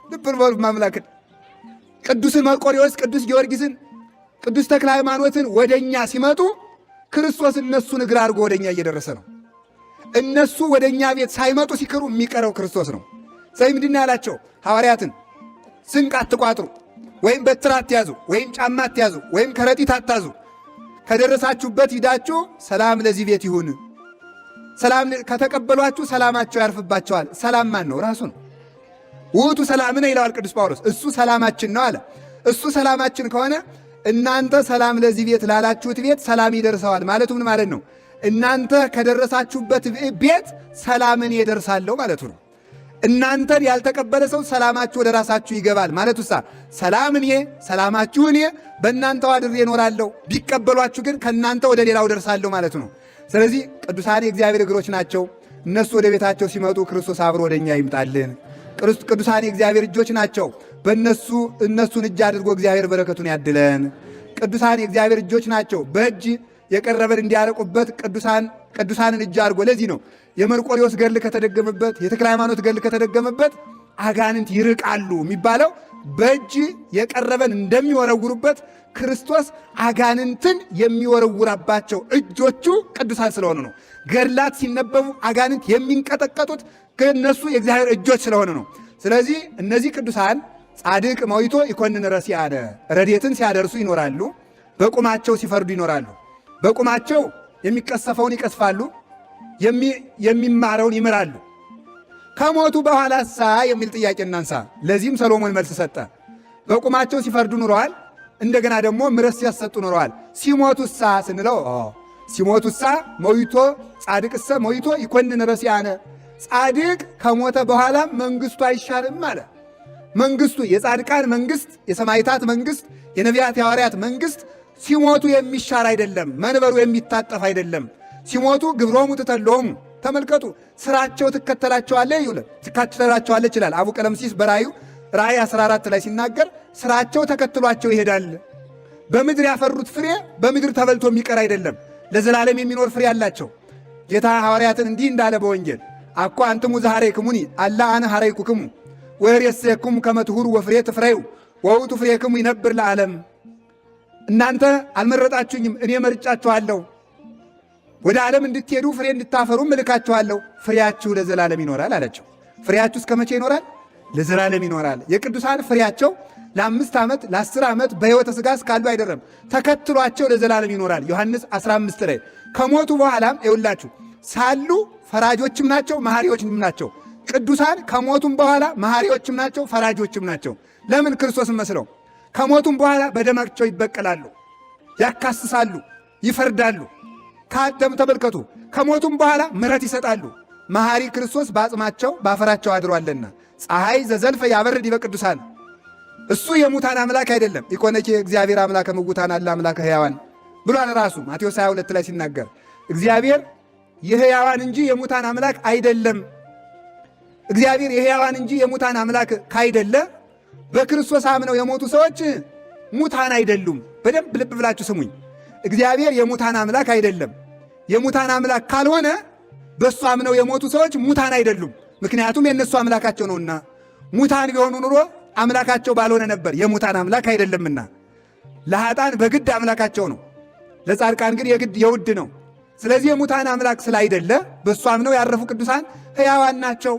ልብ በሉ ማምላክን ቅዱስ መርቆሬዎስ፣ ቅዱስ ጊዮርጊስን፣ ቅዱስ ተክለ ሃይማኖትን ወደኛ ሲመጡ ክርስቶስ እነሱን እግር አድርጎ ወደኛ እየደረሰ ነው። እነሱ ወደኛ ቤት ሳይመጡ ሲቀሩ የሚቀረው ክርስቶስ ነው። ስለዚህ ምንድን ነው ያላቸው ሐዋርያትን? ስንቅ አትቋጥሩ፣ ወይም በትር አትያዙ፣ ወይም ጫማ አትያዙ፣ ወይም ከረጢት አታዙ። ከደረሳችሁበት ሂዳችሁ ሰላም ለዚህ ቤት ይሁን። ሰላም ከተቀበሏችሁ ሰላማቸው ያርፍባቸዋል። ሰላም ማን ነው? ራሱ ነው። ውእቱ ሰላምነ ይለዋል ቅዱስ ጳውሎስ። እሱ ሰላማችን ነው አለ። እሱ ሰላማችን ከሆነ እናንተ ሰላም ለዚህ ቤት ላላችሁት ቤት ሰላም ይደርሰዋል ማለቱ ምን ማለት ነው? እናንተ ከደረሳችሁበት ቤት ሰላምን ይደርሳለሁ ማለቱ ነው። እናንተን ያልተቀበለ ሰው ሰላማችሁ ወደ ራሳችሁ ይገባል ማለቱ ሰላም እኔ ሰላማችሁ እኔ በእናንተው አድሬ እኖራለሁ፣ ቢቀበሏችሁ ግን ከእናንተ ወደ ሌላው ደርሳለሁ ማለቱ ነው። ስለዚህ ቅዱሳን የእግዚአብሔር እግሮች ናቸው። እነሱ ወደ ቤታቸው ሲመጡ ክርስቶስ አብሮ ወደኛ ይምጣልን። ቅዱሳን የእግዚአብሔር እጆች ናቸው። እነሱን እጅ አድርጎ እግዚአብሔር በረከቱን ያድለን። ቅዱሳን የእግዚአብሔር እጆች ናቸው። በእጅ የቀረበን እንዲያረቁበት ቅዱሳንን እጅ አድርጎ። ለዚህ ነው የመርቆሬዎስ ገድል ከተደገመበት፣ የተክለ ሃይማኖት ገድል ከተደገመበት አጋንንት ይርቃሉ የሚባለው በእጅ የቀረበን እንደሚወረውሩበት ክርስቶስ አጋንንትን የሚወረውራባቸው እጆቹ ቅዱሳን ስለሆኑ ነው። ገድላት ሲነበቡ አጋንንት የሚንቀጠቀጡት ከእነሱ የእግዚአብሔር እጆች ስለሆኑ ነው። ስለዚህ እነዚህ ቅዱሳን ጻድቅ መዊቶ ይኮንን ረሲአነ ረድኤትን ሲያደርሱ ይኖራሉ። በቁማቸው ሲፈርዱ ይኖራሉ። በቁማቸው የሚቀሰፈውን ይቀስፋሉ፣ የሚማረውን ይምራሉ። ከሞቱ በኋላሳ የሚል ጥያቄ እናንሳ። ለዚህም ሰሎሞን መልስ ሰጠ። በቁማቸው ሲፈርዱ ኑረዋል። እንደገና ደግሞ ምሕረት ሲያሰጡ ኑረዋል። ሲሞቱሳ ስንለው ሲሞቱሳ መዊቶ ጻድቅሰ መዊቶ ይኮንን ረሲአነ ጻድቅ ከሞተ በኋላ መንግስቱ አይሻርም አለ። መንግስቱ የጻድቃን መንግስት፣ የሰማዕታት መንግስት፣ የነቢያት የሐዋርያት መንግስት ሲሞቱ የሚሻር አይደለም። መንበሩ የሚታጠፍ አይደለም። ሲሞቱ ግብሮሙ ትተሎሙ ተመልከቱ፣ ስራቸው ትከተላቸዋለች ይላል አቡ ቀለምሲስ በራእዩ ራእይ 14 ላይ ሲናገር ስራቸው ተከትሏቸው ይሄዳል። በምድር ያፈሩት ፍሬ በምድር ተበልቶ የሚቀር አይደለም፣ ለዘላለም የሚኖር ፍሬ አላቸው። ጌታ ሐዋርያትን እንዲህ እንዳለ በወንጌል አኮ አንትሙ ዘሐረይክሙኒ አላ አነ ሐረይኩክሙ ወሬሰየክሙ ከመ ትሁሩ ወፍሬ ትፍረዩ ወውእቱ ፍሬክሙ ይነብር ለዓለም። እናንተ አልመረጣችሁኝም፣ እኔ መርጫችኋለሁ። ወደ ዓለም እንድትሄዱ ፍሬ እንድታፈሩ እልካችኋለሁ። ፍሬያችሁ ለዘላለም ይኖራል አላቸው። ፍሬያችሁ እስከ መቼ ይኖራል? ለዘላለም ይኖራል። የቅዱሳን ፍሬያቸው ለ5 ዓመት ለ10 ዓመት በሕይወተ ሥጋ እስካሉ አይደለም፣ ተከትሏቸው ለዘላለም ይኖራል። ዮሐንስ 15 ላይ ከሞቱ በኋላም ይውላችሁ ሳሉ ፈራጆችም ናቸው መሐሪዎችም ናቸው። ቅዱሳን ከሞቱም በኋላ መሐሪዎችም ናቸው ፈራጆችም ናቸው። ለምን? ክርስቶስን መስለው ከሞቱም በኋላ በደማቸው ይበቀላሉ፣ ያካስሳሉ፣ ይፈርዳሉ። ከአደም ተመልከቱ፣ ከሞቱም በኋላ ምሕረት ይሰጣሉ። መሐሪ ክርስቶስ በአጽማቸው ባፈራቸው አድሯልና ፀሐይ ዘዘልፈ ያበርድ በቅዱሳን። እሱ የሙታን አምላክ አይደለም። ኢኮነኬ እግዚአብሔር አምላከ ምውታን አለ አምላከ ሕያዋን ብሏል ራሱ ማቴዎስ 22 ላይ ሲናገር እግዚአብሔር የሕያዋን እንጂ የሙታን አምላክ አይደለም። እግዚአብሔር የሕያዋን እንጂ የሙታን አምላክ ካይደለ በክርስቶስ አምነው የሞቱ ሰዎች ሙታን አይደሉም። በደንብ ልብ ብላችሁ ስሙኝ። እግዚአብሔር የሙታን አምላክ አይደለም። የሙታን አምላክ ካልሆነ በእሱ አምነው የሞቱ ሰዎች ሙታን አይደሉም። ምክንያቱም የእነሱ አምላካቸው ነውና። ሙታን ቢሆኑ ኑሮ አምላካቸው ባልሆነ ነበር። የሙታን አምላክ አይደለምና ለኃጥአን በግድ አምላካቸው ነው፣ ለጻድቃን ግን የግድ የውድ ነው። ስለዚህ የሙታን አምላክ ስላይደለ በእሱ አምነው ያረፉ ቅዱሳን ሕያዋን ናቸው።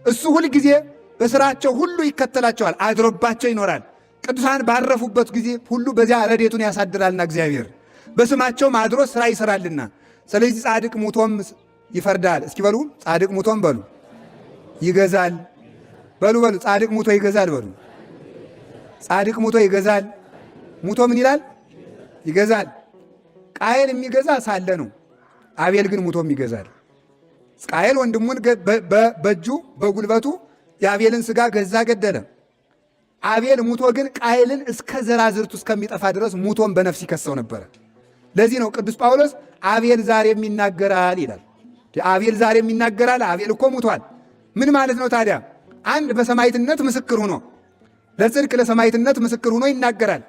እሱ ሁል ጊዜ በሥራቸው ሁሉ ይከተላቸዋል፣ አድሮባቸው ይኖራል። ቅዱሳን ባረፉበት ጊዜ ሁሉ በዚያ ረድኤቱን ያሳድራልና እግዚአብሔር በስማቸውም አድሮ ሥራ ይሠራልና። ስለዚህ ጻድቅ ሙቶም ይፈርዳል። እስኪ በሉ ጻድቅ ሙቶም በሉ ይገዛል። በሉ ጻድቅ ሙቶ ይገዛል። በሉ ጻድቅ ሙቶ ይገዛል። ሙቶ ምን ይላል? ይገዛል። ቃየል የሚገዛ ሳለ ነው። አቤል ግን ሙቶም ይገዛል። ቃየል ወንድሙን በእጁ በጉልበቱ የአቤልን ሥጋ ገዛ፣ ገደለ። አቤል ሙቶ ግን ቃየልን እስከ ዘራዝርቱ እስከሚጠፋ ድረስ ሙቶም በነፍስ ይከሰው ነበረ። ለዚህ ነው ቅዱስ ጳውሎስ አቤል ዛሬም ይናገራል ይላል። አቤል ዛሬም ይናገራል። አቤል እኮ ሙቷል። ምን ማለት ነው ታዲያ? አንድ በሰማዕትነት ምስክር ሆኖ ለጽድቅ ለሰማዕትነት ምስክር ሆኖ ይናገራል።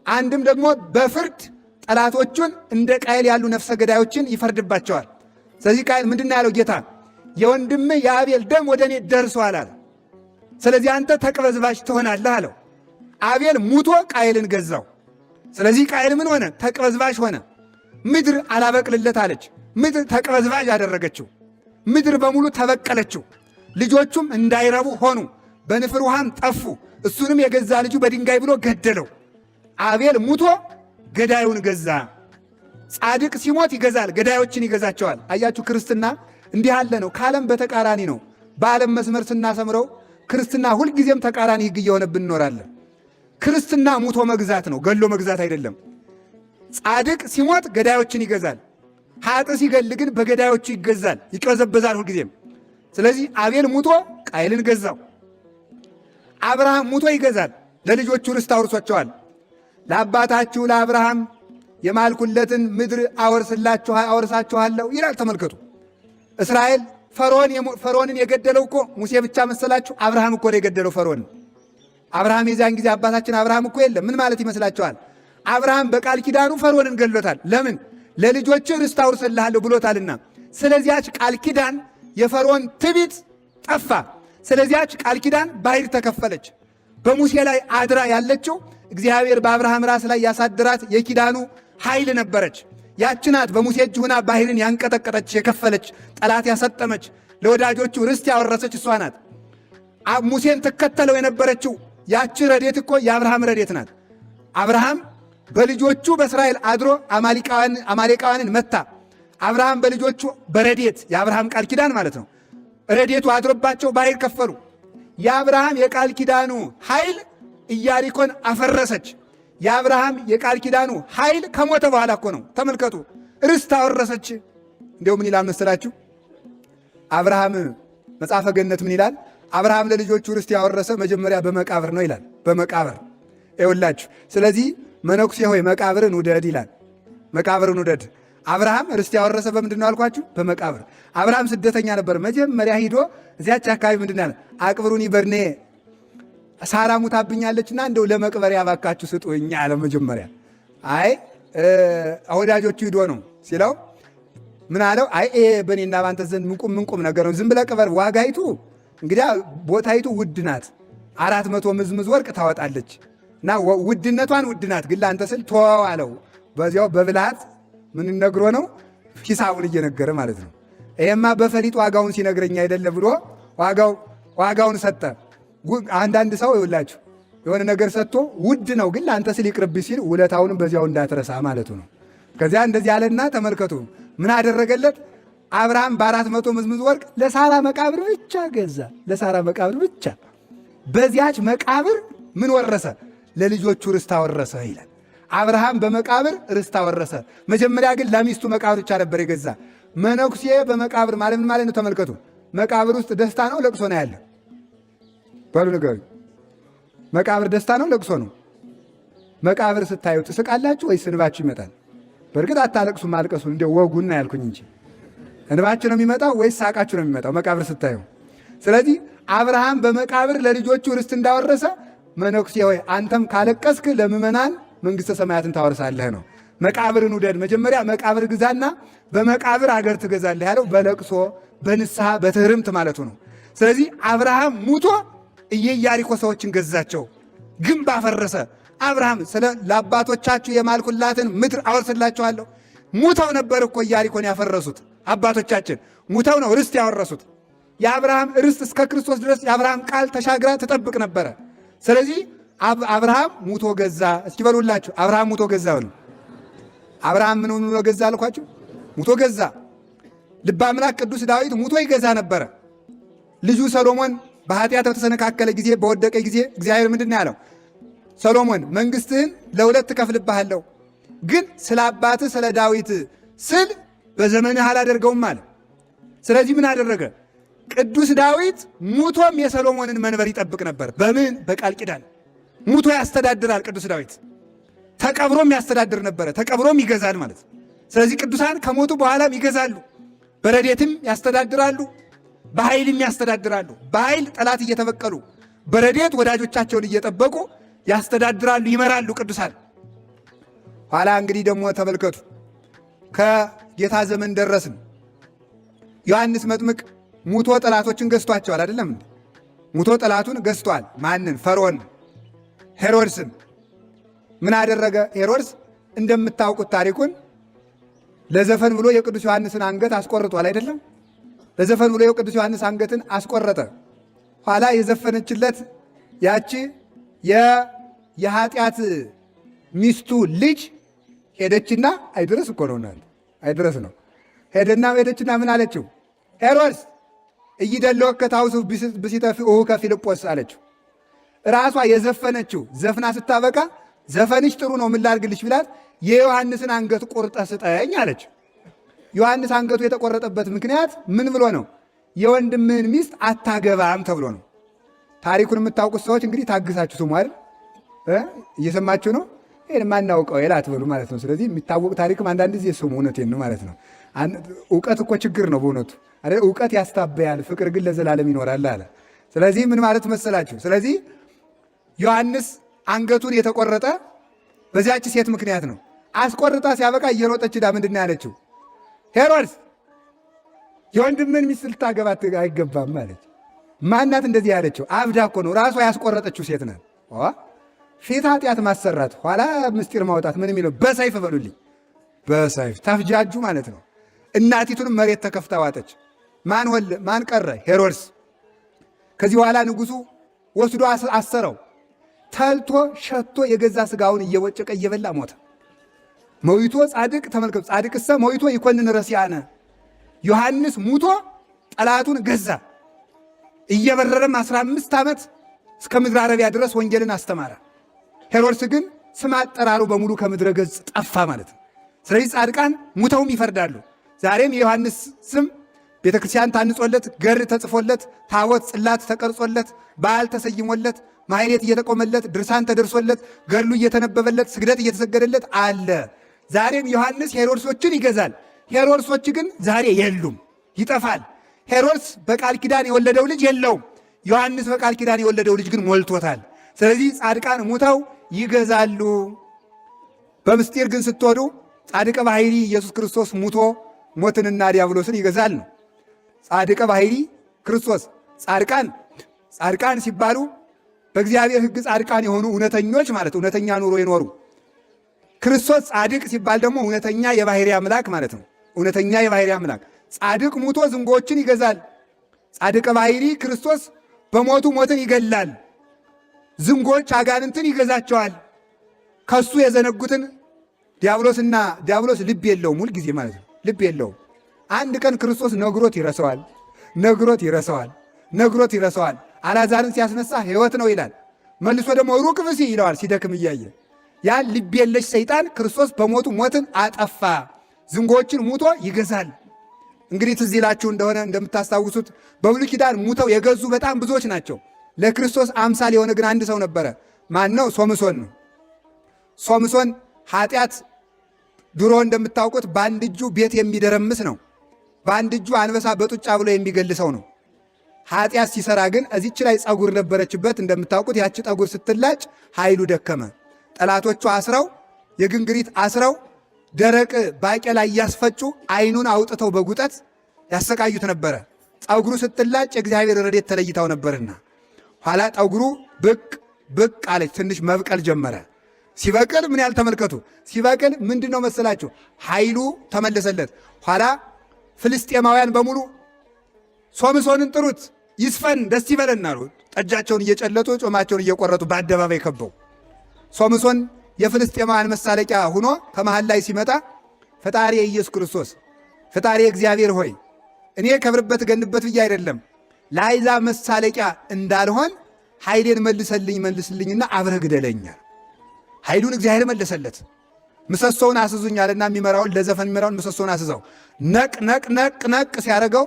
አንድም ደግሞ በፍርድ ጠላቶቹን እንደ ቃየል ያሉ ነፍሰ ገዳዮችን ይፈርድባቸዋል። ስለዚህ ቃየል ምንድን ነው ያለው? ጌታ የወንድምህ የአቤል ደም ወደ እኔ ደርሷል አለ። ስለዚህ አንተ ተቅበዝባዥ ትሆናለህ አለው። አቤል ሙቶ ቃየልን ገዛው። ስለዚህ ቃየል ምን ሆነ? ተቅበዝባዥ ሆነ። ምድር አላበቅልለት አለች። ምድር ተቅበዝባዥ አደረገችው። ምድር በሙሉ ተበቀለችው። ልጆቹም እንዳይረቡ ሆኑ፣ በንፍር ውሃም ጠፉ። እሱንም የገዛ ልጁ በድንጋይ ብሎ ገደለው። አቤል ሙቶ ገዳዩን ገዛ። ጻድቅ ሲሞት ይገዛል፣ ገዳዮችን ይገዛቸዋል። አያችሁ፣ ክርስትና እንዲህ ያለ ነው። ከዓለም በተቃራኒ ነው። በዓለም መስመር ስናሰምረው ክርስትና ሁልጊዜም ተቃራኒ ሕግ እየሆነብን እንኖራለን። ክርስትና ሙቶ መግዛት ነው፣ ገሎ መግዛት አይደለም። ጻድቅ ሲሞት ገዳዮችን ይገዛል። ኃጥእ ሲገል ግን በገዳዮቹ ይገዛል፣ ይቀዘበዛል ሁልጊዜም። ስለዚህ አቤል ሙቶ ቃየልን ገዛው። አብርሃም ሙቶ ይገዛል፣ ለልጆቹ ርስት አውርሷቸዋል። ለአባታችሁ ለአብርሃም የማልኩለትን ምድር አወርሳችኋለሁ ይላል። ተመልከቱ፣ እስራኤል ፈርዖንን የገደለው እኮ ሙሴ ብቻ መሰላችሁ? አብርሃም እኮ ነው የገደለው ፈርዖንን። አብርሃም የዚያን ጊዜ አባታችን አብርሃም እኮ የለም። ምን ማለት ይመስላችኋል? አብርሃም በቃል ኪዳኑ ፈርዖንን ገድሎታል። ለምን? ለልጆች ርስት አውርስልሃለሁ ብሎታልና። ስለዚያች ቃል ኪዳን የፈርዖን ትዕቢት ጠፋ። ስለዚያች ቃል ኪዳን ባሕር ተከፈለች። በሙሴ ላይ አድራ ያለችው እግዚአብሔር በአብርሃም ራስ ላይ ያሳድራት የኪዳኑ ኃይል ነበረች። ያች ናት በሙሴ እጅ ሆና ባሕርን ያንቀጠቀጠች፣ የከፈለች፣ ጠላት ያሰጠመች፣ ለወዳጆቹ ርስት ያወረሰች እሷ ናት። ሙሴን ትከተለው የነበረችው ያች ረዴት እኮ የአብርሃም ረዴት ናት። አብርሃም በልጆቹ በእስራኤል አድሮ አማሌቃውያንን መታ። አብርሃም በልጆቹ በረዴት የአብርሃም ቃል ኪዳን ማለት ነው። ረዴቱ አድሮባቸው ባሕር ከፈሉ። የአብርሃም የቃል ኪዳኑ ኃይል ኢያሪኮን አፈረሰች። የአብርሃም የቃል ኪዳኑ ኃይል ከሞተ በኋላ እኮ ነው። ተመልከቱ፣ ርስት አወረሰች። እንዲሁ ምን ይላል መሰላችሁ? አብርሃም መጽሐፈ ገነት ምን ይላል? አብርሃም ለልጆቹ ርስት ያወረሰ መጀመሪያ በመቃብር ነው ይላል። በመቃብር ይውላችሁ። ስለዚህ መነኩሴ ሆይ መቃብርን ውደድ ይላል። መቃብርን ውደድ። አብርሃም ርስት ያወረሰ በምንድን ነው አልኳችሁ? በመቃብር። አብርሃም ስደተኛ ነበር። መጀመሪያ ሂዶ እዚያች አካባቢ ምንድን ያለ አቅብሩኒ በርኔ ሳራ ሙታብኛለችና እንደው ለመቅበሪያ ባካችሁ ስጡኝ አለ። መጀመሪያ አይ ወዳጆቹ ሂዶ ነው ሲለው ምን አለው? አይ በእኔና ባንተ ዘንድ ምንቁም ነገር ነው፣ ዝም ብለህ ቅበር። ዋጋይቱ እንግዲህ ቦታይቱ ውድ ናት፣ 400 ምዝምዝ ወርቅ ታወጣለች እና ውድነቷን ውድ ናት፣ ግን ለአንተ ስል ተወው አለው። በዚያው በብልሃት ምን ነግሮ ነው? ሂሳቡን እየነገረ ማለት ነው። ይሄማ በፈሊጥ ዋጋውን ሲነግረኝ አይደለ ብሎ ዋጋውን ሰጠ። አንዳንድ ሰው ይውላችሁ የሆነ ነገር ሰጥቶ ውድ ነው ግን ለአንተ ስል ይቅርብ ሲል ውለታውንም በዚያው እንዳትረሳ ማለቱ ነው። ከዚያ እንደዚህ ያለና ተመልከቱ ምን አደረገለት? አብርሃም በ400 ምዝምዝ ወርቅ ለሳራ መቃብር ብቻ ገዛ። ለሳራ መቃብር ብቻ። በዚያች መቃብር ምን ወረሰ? ለልጆቹ ርስት አወረሰ ይላል። አብርሃም በመቃብር ርስት አወረሰ። መጀመሪያ ግን ለሚስቱ መቃብር ብቻ ነበር የገዛ። መነኩሴ በመቃብር ማለት ምን ማለት ነው? ተመልከቱ። መቃብር ውስጥ ደስታ ነው ለቅሶ ነው ያለ? በሉ ንገሩ። መቃብር ደስታ ነው ለቅሶ ነው? መቃብር ስታዩ ትስቃላችሁ ወይስ እንባችሁ ይመጣል? በእርግጥ አታለቅሱ፣ ማልቀሱ እንደ ወጉና ያልኩኝ እንጂ እንባችሁ ነው የሚመጣው ወይስ ሳቃችሁ ነው የሚመጣው መቃብር ስታዩ? ስለዚህ አብርሃም በመቃብር ለልጆቹ ርስት እንዳወረሰ መነኩሴ ሆይ አንተም ካለቀስክ ለምእመናን መንግሥተ ሰማያትን ታወርሳለህ ነው። መቃብርን ውደድ። መጀመሪያ መቃብር ግዛና በመቃብር አገር ትገዛለህ ያለው በለቅሶ በንስሐ በትህርምት ማለቱ ነው። ስለዚህ አብርሃም ሙቶ ኢያሪኮ ሰዎችን ገዛቸው፣ ግንብ አፈረሰ። አብርሃም ለአባቶቻችሁ የማልኩላትን ምድር አወርስላችኋለሁ። ሙተው ነበር እኮ ኢያሪኮን ያፈረሱት አባቶቻችን፣ ሙተው ነው ርስት ያወረሱት። የአብርሃም ርስት እስከ ክርስቶስ ድረስ የአብርሃም ቃል ተሻግራ ትጠብቅ ነበረ። ስለዚህ አብርሃም ሙቶ ገዛ። እስኪ በሉላችሁ አብርሃም ሙቶ ገዛ በሉ። አብርሃም ምን ሆኖ ገዛ አልኳችሁ? ሙቶ ገዛ። ልበ አምላክ ቅዱስ ዳዊት ሙቶ ይገዛ ነበረ። ልጁ ሰሎሞን በኃጢአት በተሰነካከለ ጊዜ በወደቀ ጊዜ እግዚአብሔር ምንድን ነው ያለው? ሰሎሞን መንግሥትህን ለሁለት እከፍልብሃለሁ፣ ግን ስለ አባትህ ስለ ዳዊት ስል በዘመንህ አላደርገውም አለ። ስለዚህ ምን አደረገ? ቅዱስ ዳዊት ሙቶም የሰሎሞንን መንበር ይጠብቅ ነበር። በምን? በቃል ኪዳን ሙቶ ያስተዳድራል ቅዱስ ዳዊት። ተቀብሮም ያስተዳድር ነበረ፣ ተቀብሮም ይገዛል ማለት። ስለዚህ ቅዱሳን ከሞቱ በኋላም ይገዛሉ፣ በረዴትም ያስተዳድራሉ፣ በኃይልም ያስተዳድራሉ። በኃይል ጠላት እየተበቀሉ፣ በረዴት ወዳጆቻቸውን እየጠበቁ ያስተዳድራሉ፣ ይመራሉ ቅዱሳን። ኋላ እንግዲህ ደግሞ ተመልከቱ፣ ከጌታ ዘመን ደረስን። ዮሐንስ መጥምቅ ሙቶ ጠላቶችን ገዝቷቸዋል። አይደለም እንዴ? ሙቶ ጠላቱን ገዝቷል። ማንን? ፈርዖን ሄሮድስን። ምን አደረገ ሄሮድስ? እንደምታውቁት ታሪኩን ለዘፈን ብሎ የቅዱስ ዮሐንስን አንገት አስቆርጧል። አይደለም? ለዘፈን ብሎ የቅዱስ ዮሐንስ አንገትን አስቆረጠ። ኋላ የዘፈነችለት ያቺ የኃጢአት ሚስቱ ልጅ ሄደችና አይድረስ እኮ ነው አይድረስ ነው ሄደችና ምን አለችው? ሄሮድስ እይደለው ከታውሱ ብሲተፊኡ ከፊልጶስ አለችው። ራሷ የዘፈነችው ዘፍና ስታበቃ ዘፈንሽ ጥሩ ነው ምን ላድርግልሽ ቢላት የዮሐንስን አንገት ቆርጠ ስጠኝ አለች። ዮሐንስ አንገቱ የተቆረጠበት ምክንያት ምን ብሎ ነው? የወንድምህን ሚስት አታገባም ተብሎ ነው። ታሪኩን የምታውቁት ሰዎች እንግዲህ ታግሳችሁ ስሙ አይደል? እየሰማችሁ ነው። ይሄን ማናውቀው የላት በሉ ማለት ነው። ስለዚህ የሚታወቅ ታሪክም አንዳንድ ጊዜ ስሙ። እውነቴን ነው ማለት ነው። እውቀት እኮ ችግር ነው በእውነቱ። አይደል? እውቀት ያስታበያል፣ ፍቅር ግን ለዘላለም ይኖራል አለ። ስለዚህ ምን ማለት መሰላችሁ? ስለዚህ ዮሐንስ አንገቱን የተቆረጠ በዚያች ሴት ምክንያት ነው። አስቆርጣ ሲያበቃ እየሮጠች ዳ ምንድን ነው ያለችው? ሄሮድስ የወንድምን ሚስት ልታገባት አይገባም አለች። ማናት እንደዚህ ያለችው? አብዳ እኮ ነው፣ ራሷ ያስቆረጠችው ሴት ናት። ፊት ኃጢአት ማሰራት ኋላ ምስጢር ማውጣት ምን የሚለው በሰይፍ በሉልኝ፣ በሰይፍ ተፍጃጁ ማለት ነው። እናቲቱንም መሬት ተከፍታ ዋጠች። ማን ቀረ? ሄሮድስ። ከዚህ በኋላ ንጉሡ ወስዶ አሰረው። ተልቶ ሸቶ የገዛ ስጋውን እየወጨቀ እየበላ ሞተ። መዊቶ ጻድቅ ተመልከቱ፣ ጻድቅሰ መዊቶ ይኮንን ረሲያነ። ዮሐንስ ሙቶ ጠላቱን ገዛ። እየበረረም 15 ዓመት እስከ ምድረ አረቢያ ድረስ ወንጌልን አስተማረ። ሄሮድስ ግን ስም አጠራሩ በሙሉ ከምድረ ገጽ ጠፋ ማለት ነው። ስለዚህ ጻድቃን ሙተውም ይፈርዳሉ። ዛሬም የዮሐንስ ስም ቤተ ክርስቲያን ታንጾለት፣ ገር ተጽፎለት፣ ታቦት ጽላት ተቀርጾለት፣ በዓል ተሰይሞለት፣ ማሕሌት እየተቆመለት፣ ድርሳን ተደርሶለት፣ ገድሉ እየተነበበለት፣ ስግደት እየተሰገደለት አለ። ዛሬም ዮሐንስ ሄሮድሶችን ይገዛል። ሄሮድሶች ግን ዛሬ የሉም፣ ይጠፋል። ሄሮድስ በቃል ኪዳን የወለደው ልጅ የለውም። ዮሐንስ በቃል ኪዳን የወለደው ልጅ ግን ሞልቶታል። ስለዚህ ጻድቃን ሙተው ይገዛሉ። በምስጢር ግን ስትወዱ ጻድቀ ባሕሪ ኢየሱስ ክርስቶስ ሙቶ ሞትንና ዲያብሎስን ይገዛል ነው። ጻድቀ ባሕሪ ክርስቶስ ጻድቃን ሲባሉ በእግዚአብሔር ሕግ ጻድቃን የሆኑ እውነተኞች ማለት እውነተኛ ኑሮ የኖሩ። ክርስቶስ ጻድቅ ሲባል ደግሞ እውነተኛ የባሕሪ አምላክ ማለት ነው። እውነተኛ የባሕሪ አምላክ ጻድቅ ሙቶ ዝንጎችን ይገዛል። ጻድቀ ባሕሪ ክርስቶስ በሞቱ ሞትን ይገላል። ዝንጎች አጋንንትን ይገዛቸዋል። ከሱ የዘነጉትን ዲያብሎስ ልብ የለውም፣ ሁልጊዜ ማለት ነው። ልብ የለውም። አንድ ቀን ክርስቶስ ነግሮት ይረሳዋል። አልዓዛርን ሲያስነሳ ሕይወት ነው ይላል። መልሶ ደግሞ ሩቅ ብእሲ ይለዋል ሲደክም እያየ። ያን ልብ የለሽ ሰይጣን ክርስቶስ በሞቱ ሞትን አጠፋ። ዝንጎችን ሙቶ ይገዛል። እንግዲህ ትዝ ይላችሁ እንደሆነ እንደምታስታውሱት በብሉይ ኪዳን ሙተው የገዙ በጣም ብዙዎች ናቸው። ለክርስቶስ አምሳል የሆነ ግን አንድ ሰው ነበረ። ማን ነው? ሶምሶን ነው። ሶምሶን ኃጢአት ድሮ እንደምታውቁት በአንድ እጁ ቤት የሚደረምስ ነው። በአንድ እጁ አንበሳ በጡጫ ብሎ የሚገል ሰው ነው። ኃጢአት ሲሰራ ግን እዚች ላይ ፀጉር ነበረችበት እንደምታውቁት። ያቺ ፀጉር ስትላጭ ኃይሉ ደከመ። ጠላቶቹ አስረው የግንግሪት አስረው ደረቅ ባቄላ እያስፈጩ ዓይኑን አውጥተው በጉጠት ያሰቃዩት ነበረ። ፀጉሩ ስትላጭ የእግዚአብሔር ረድኤት ተለይታው ነበርና ኋላ ጠጉሩ ብቅ አለች። ትንሽ መብቀል ጀመረ። ሲበቅል ምን ያህል ተመልከቱ። ሲበቅል ምንድን ነው መሰላችሁ? ኃይሉ ተመለሰለት። ኋላ ፍልስጤማውያን በሙሉ ሶምሶንን ጥሩት፣ ይስፈን፣ ደስ ይበለን አሉ። ጠጃቸውን እየጨለጡ ጮማቸውን እየቆረጡ በአደባባይ ከበው። ሶምሶን የፍልስጤማውያን መሳለቂያ ሆኖ ከመሃል ላይ ሲመጣ ፈጣሪ ኢየሱስ ክርስቶስ ፈጣሪ እግዚአብሔር ሆይ እኔ ከብርበት ገንበት ብዬ አይደለም ለአሕዛብ መሳለቂያ እንዳልሆን ኃይሌን መልስልኝና አብረህ ግደለኛል። ኃይሉን እግዚአብሔር መለሰለት። ምሰሶውን አስዙኛልና የሚመራውን ለዘፈን የሚመራውን ምሰሶውን አስዘው ነቅ ሲያደርገው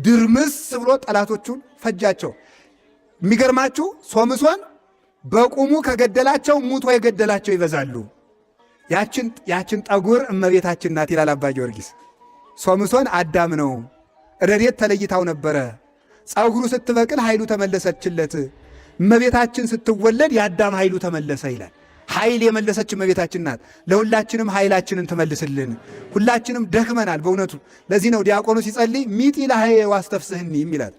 ድርምስ ብሎ ጠላቶቹን ፈጃቸው። የሚገርማችሁ ሶምሶን በቁሙ ከገደላቸው ሙቶ የገደላቸው ይበዛሉ። ያችን ጠጉር እመቤታችን ናት ይላል አባ ጊዮርጊስ። ሶምሶን አዳም ነው፣ ረድኤት ተለይታው ነበረ። ፀጉሩ ስትበቅል ኃይሉ ተመለሰችለት። እመቤታችን ስትወለድ የአዳም ኃይሉ ተመለሰ ይላል። ኃይል የመለሰች እመቤታችን ናት። ለሁላችንም ኃይላችንን ትመልስልን። ሁላችንም ደክመናል በእውነቱ። ለዚህ ነው ዲያቆኑ ሲጸልይ ሚጢ ለሐየ ዋስተፍስህኒ ይላል።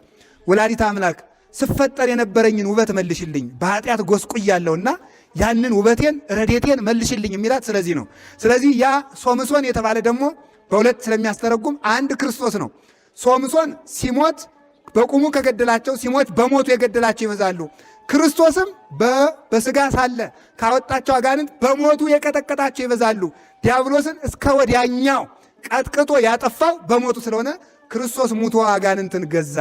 ወላዲተ አምላክ ስፈጠር የነበረኝን ውበት መልሽልኝ፣ በኃጢአት ጎስቁያለሁና ያንን ውበቴን ረድኤቴን መልሽልኝ የሚላት ስለዚህ ነው። ስለዚህ ያ ሶምሶን የተባለ ደግሞ በሁለት ስለሚያስተረጉም አንድ ክርስቶስ ነው። ሶምሶን ሲሞት በቁሙ ከገደላቸው ሲሞት በሞቱ የገደላቸው ይበዛሉ። ክርስቶስም በሥጋ ሳለ ካወጣቸው አጋንንት በሞቱ የቀጠቀጣቸው ይበዛሉ። ዲያብሎስን እስከ ወዲያኛው ቀጥቅጦ ያጠፋው በሞቱ ስለሆነ ክርስቶስ ሙቶ አጋንንትን ገዛ።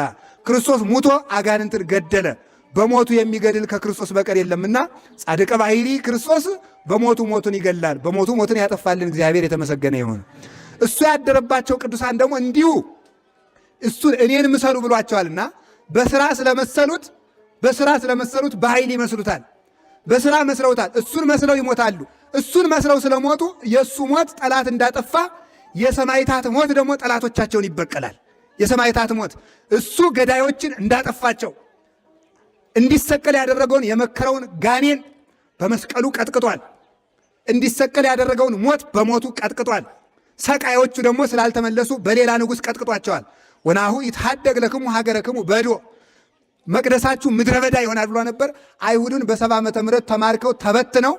ክርስቶስ ሙቶ አጋንንትን ገደለ። በሞቱ የሚገድል ከክርስቶስ በቀር የለምና ጻድቀ ባሕሪ ክርስቶስ በሞቱ ሞቱን ይገላል። በሞቱ ሞትን ያጠፋልን እግዚአብሔር የተመሰገነ ይሁን። እሱ ያደረባቸው ቅዱሳን ደግሞ እንዲሁ እሱን እኔን ምሰሉ ብሏቸዋልና በሥራ ስለመሰሉት በኃይል ይመስሉታል። በሥራ መስለውታል። እሱን መስለው ይሞታሉ። እሱን መስለው ስለሞቱ የእሱ ሞት ጠላት እንዳጠፋ የሰማዕታት ሞት ደግሞ ጠላቶቻቸውን ይበቀላል። የሰማዕታት ሞት እሱ ገዳዮችን እንዳጠፋቸው እንዲሰቀል ያደረገውን የመከረውን ጋኔን በመስቀሉ ቀጥቅጧል። እንዲሰቀል ያደረገውን ሞት በሞቱ ቀጥቅጧል። ሰቃዮቹ ደግሞ ስላልተመለሱ በሌላ ንጉሥ ቀጥቅጧቸዋል። ወናሁ ይትሐደግ ለክሙ ሀገረክሙ በዶ መቅደሳችሁ ምድረ በዳ ይሆናል ብሎ ነበር። አይሁድን በ70 ዓመተ ምህረት ተማርከው ተበትነው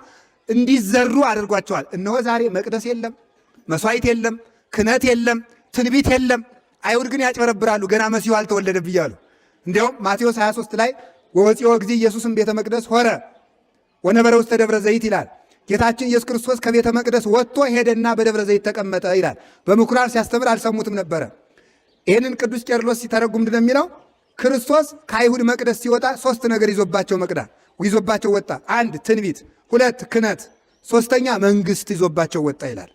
እንዲዘሩ አድርጓቸዋል። እነሆ ዛሬ መቅደስ የለም፣ መስዋዕት የለም፣ ክህነት የለም፣ ትንቢት የለም። አይሁድ ግን ያጭበረብራሉ፣ ገና መሲሁ አልተወለደም እያሉ። እንዲያውም ማቴዎስ 23 ላይ ወወፂኦ እግዚእ ኢየሱስም ቤተ መቅደስ ሆረ ወነበረ ውስተ ደብረ ዘይት ይላል። ጌታችን ኢየሱስ ክርስቶስ ከቤተ መቅደስ ወጥቶ ሄደና በደብረ ዘይት ተቀመጠ ይላል። በምኩራብ ሲያስተምር አልሰሙትም ነበረ። ይህንን ቅዱስ ቄርሎስ ሲተረጉም ምንድን ነው የሚለው? ክርስቶስ ከአይሁድ መቅደስ ሲወጣ 3 ነገር ይዞባቸው ወጣ። 1 ትንቢት፣ 2 ክህነት፣ 3ኛ መንግስት ይዞባቸው ወጣ ይላል።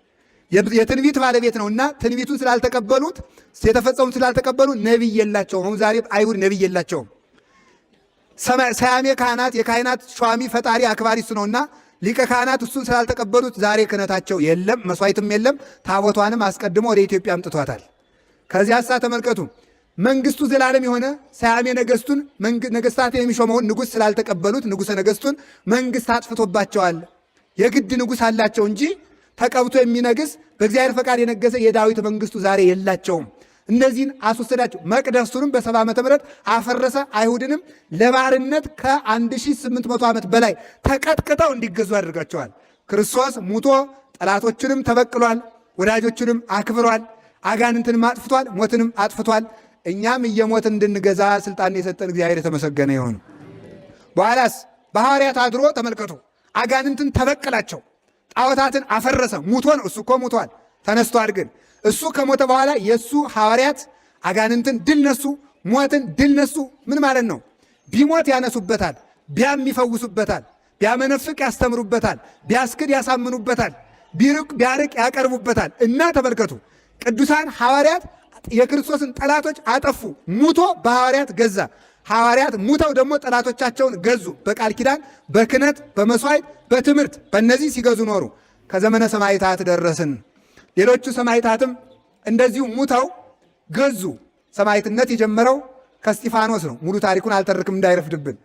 የትንቢት ባለቤት ነውና ትንቢቱን ስላልተቀበሉት የተፈጸሙት ስላልተቀበሉ ነቢይ የላቸውም። አሁን ዛሬ አይሁድ ነቢይ የላቸውም። ሰያሜ ካህናት የካህናት ሿሚ ፈጣሪ አክባሪ እሱ ነውና ሊቀ ካህናት እሱን ስላልተቀበሉት ዛሬ ክህነታቸው የለም፣ መስዋዕትም የለም። ታቦቷንም አስቀድሞ ወደ ኢትዮጵያ አምጥቷታል። ከዚያሳ ተመልከቱ፣ መንግስቱ ዘላለም የሆነ ሰያሜ ነገስቱን ነገስታትን የሚሾመውን ንጉሥ ስላልተቀበሉት ንጉሠ ነገስቱን መንግስት አጥፍቶባቸዋል። የግድ ንጉሥ አላቸው እንጂ ተቀብቶ የሚነግስ በእግዚአብሔር ፈቃድ የነገሰ የዳዊት መንግስቱ ዛሬ የላቸውም። እነዚህን አስወሰዳቸው። መቅደሱንም በ70 ዓመተ ምህረት አፈረሰ። አይሁድንም ለባርነት ከ1800 ዓመት በላይ ተቀጥቅጠው እንዲገዙ አድርጋቸዋል። ክርስቶስ ሙቶ ጠላቶችንም ተበቅሏል፣ ወዳጆችንም አክብሯል፣ አጋንንትንም አጥፍቷል፣ ሞትንም አጥፍቷል። እኛም እየሞትን እንድንገዛ ስልጣን የሰጠን እግዚአብሔር የተመሰገነ ይሁን። በኋላስ በሐዋርያት አድሮ ተመልከቱ፣ አጋንንትን ተበቀላቸው፣ ጣዖታትን አፈረሰ። ሙቶ ነው እሱ እኮ ሙቷል፣ ተነስቷል። ግን እሱ ከሞተ በኋላ የእሱ ሐዋርያት አጋንንትን ድል ነሱ፣ ሞትን ድል ነሱ። ምን ማለት ነው? ቢሞት ያነሱበታል፣ ቢያም ይፈውሱበታል፣ ቢያመነፍቅ ያስተምሩበታል፣ ቢያስክድ ያሳምኑበታል፣ ቢያርቅ ያቀርቡበታል። እና ተመልከቱ ቅዱሳን ሐዋርያት የክርስቶስን ጠላቶች አጠፉ። ሙቶ በሐዋርያት ገዛ። ሐዋርያት ሙተው ደግሞ ጠላቶቻቸውን ገዙ። በቃል ኪዳን፣ በክህነት፣ በመስዋዕት፣ በትምህርት በእነዚህ ሲገዙ ኖሩ። ከዘመነ ሰማዕታት ደረስን። ሌሎቹ ሰማዕታትም እንደዚሁ ሙተው ገዙ። ሰማዕትነት የጀመረው ከእስጢፋኖስ ነው። ሙሉ ታሪኩን አልተርክም እንዳይረፍድብን።